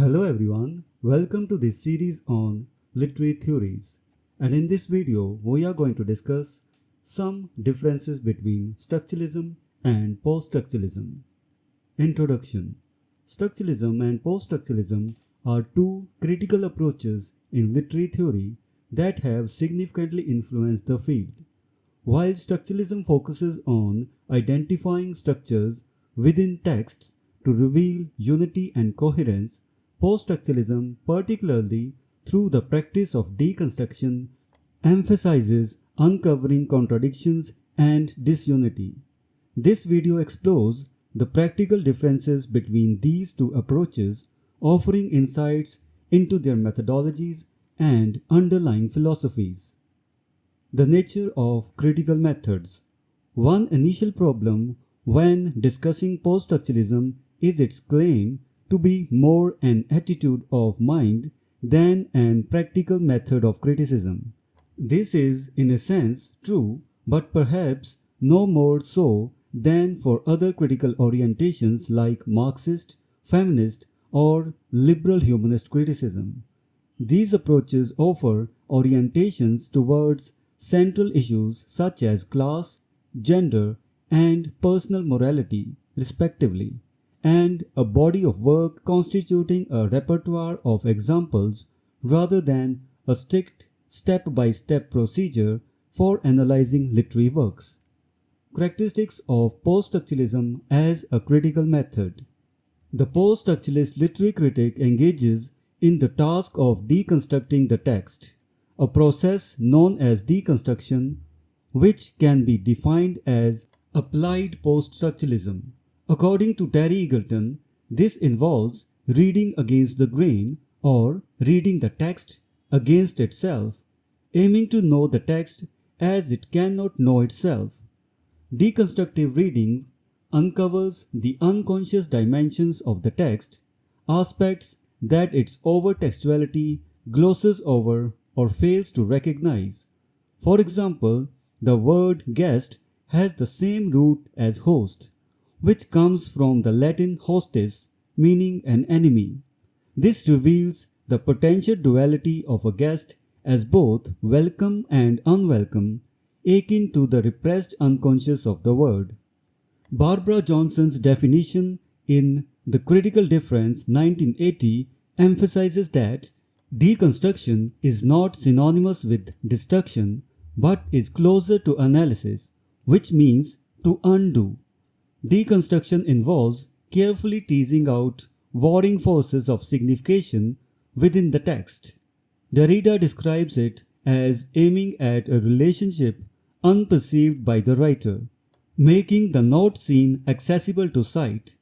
Hello everyone, welcome to this series on literary theories, and in this video we are going to discuss some differences between structuralism and post-structuralism. Introduction. Structuralism and post-structuralism are two critical approaches in literary theory that have significantly influenced the field. While structuralism focuses on identifying structures within texts to reveal unity and coherence, post-structuralism, particularly through the practice of deconstruction, emphasizes uncovering contradictions and disunity. This video explores the practical differences between these two approaches, offering insights into their methodologies and underlying philosophies. The nature of critical methods. One initial problem when discussing post-structuralism is its claim to be more an attitude of mind than an practical method of criticism. This is in a sense true, but perhaps no more so than for other critical orientations like Marxist, feminist, or liberal humanist criticism. These approaches offer orientations towards central issues such as class, gender, and personal morality, respectively, and a body of work constituting a repertoire of examples rather than a strict step-by-step procedure for analyzing literary works. Characteristics of post-structuralism as a critical method. The post-structuralist literary critic engages in the task of deconstructing the text, a process known as deconstruction, which can be defined as applied post-structuralism. According to Terry Eagleton, this involves reading against the grain or reading the text against itself, aiming to know the text as it cannot know itself. Deconstructive reading uncovers the unconscious dimensions of the text, aspects that its over-textuality glosses over or fails to recognize. For example, the word guest has the same root as host, which comes from the Latin hostis, meaning an enemy. This reveals the potential duality of a guest as both welcome and unwelcome, akin to the repressed unconscious of the word. Barbara Johnson's definition in The Critical Difference 1980 emphasizes that deconstruction is not synonymous with destruction but is closer to analysis, which means to undo. Deconstruction involves carefully teasing out warring forces of signification within the text. Derrida describes it as aiming at a relationship unperceived by the writer, making the not seen accessible to sight.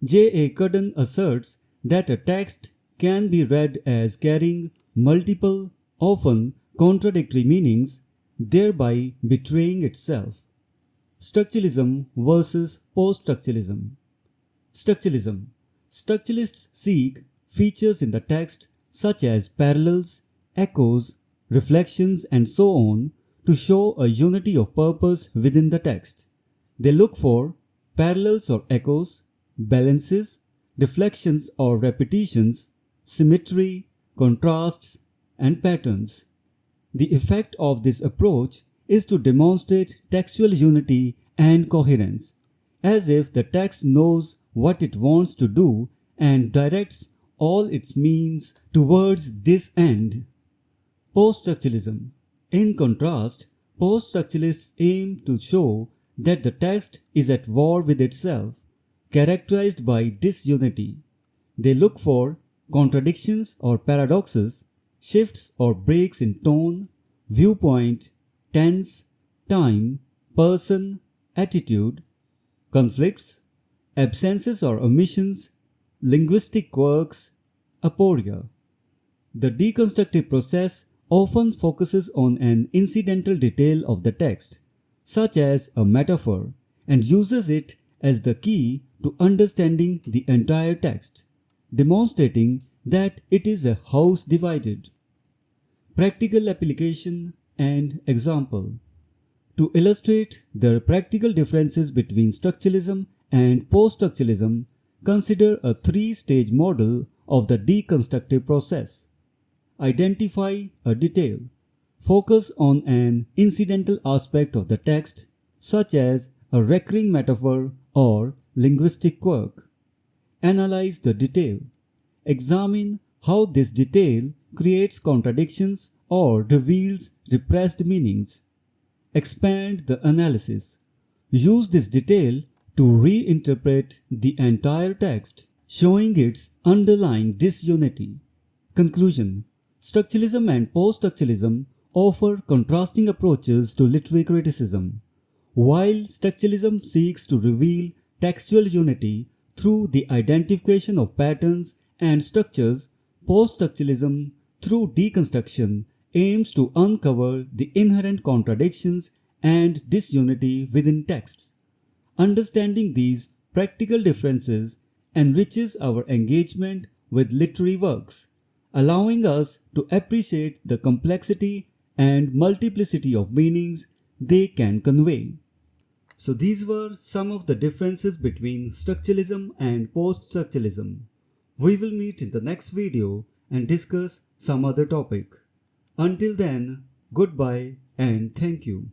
J. A. Cudden asserts that a text can be read as carrying multiple, often contradictory meanings, thereby betraying itself. Structuralism versus post-structuralism. Structuralism. Structuralists seek features in the text such as parallels, echoes, reflections, and so on to show a unity of purpose within the text. They look for parallels or echoes, balances, reflections or repetitions, symmetry, contrasts, and patterns. The effect of this approach is to demonstrate textual unity and coherence, as if the text knows what it wants to do and directs all its means towards this end. Post-structuralism. In contrast, post-structuralists aim to show that the text is at war with itself, characterized by disunity. They look for contradictions or paradoxes, shifts or breaks in tone, viewpoint, tense, time, person, attitude, conflicts, absences or omissions, linguistic quirks, aporia. The deconstructive process often focuses on an incidental detail of the text, such as a metaphor, and uses it as the key to understanding the entire text, demonstrating that it is a house divided. Practical application and example. To illustrate the practical differences between structuralism and post-structuralism, consider a three-stage model of the deconstructive process. Identify a detail. Focus on an incidental aspect of the text, such as a recurring metaphor or linguistic quirk. Analyze the detail. Examine how this detail creates contradictions or reveals repressed meanings. Expand the analysis. Use this detail to reinterpret the entire text, showing its underlying disunity. Conclusion: Structuralism and post-structuralism offer contrasting approaches to literary criticism. While structuralism seeks to reveal textual unity through the identification of patterns and structures, post-structuralism, through deconstruction, aims to uncover the inherent contradictions and disunity within texts. Understanding these practical differences enriches our engagement with literary works, allowing us to appreciate the complexity and multiplicity of meanings they can convey. So these were some of the differences between structuralism and post-structuralism. We will meet in the next video and discuss some other topic. Until then, goodbye and thank you.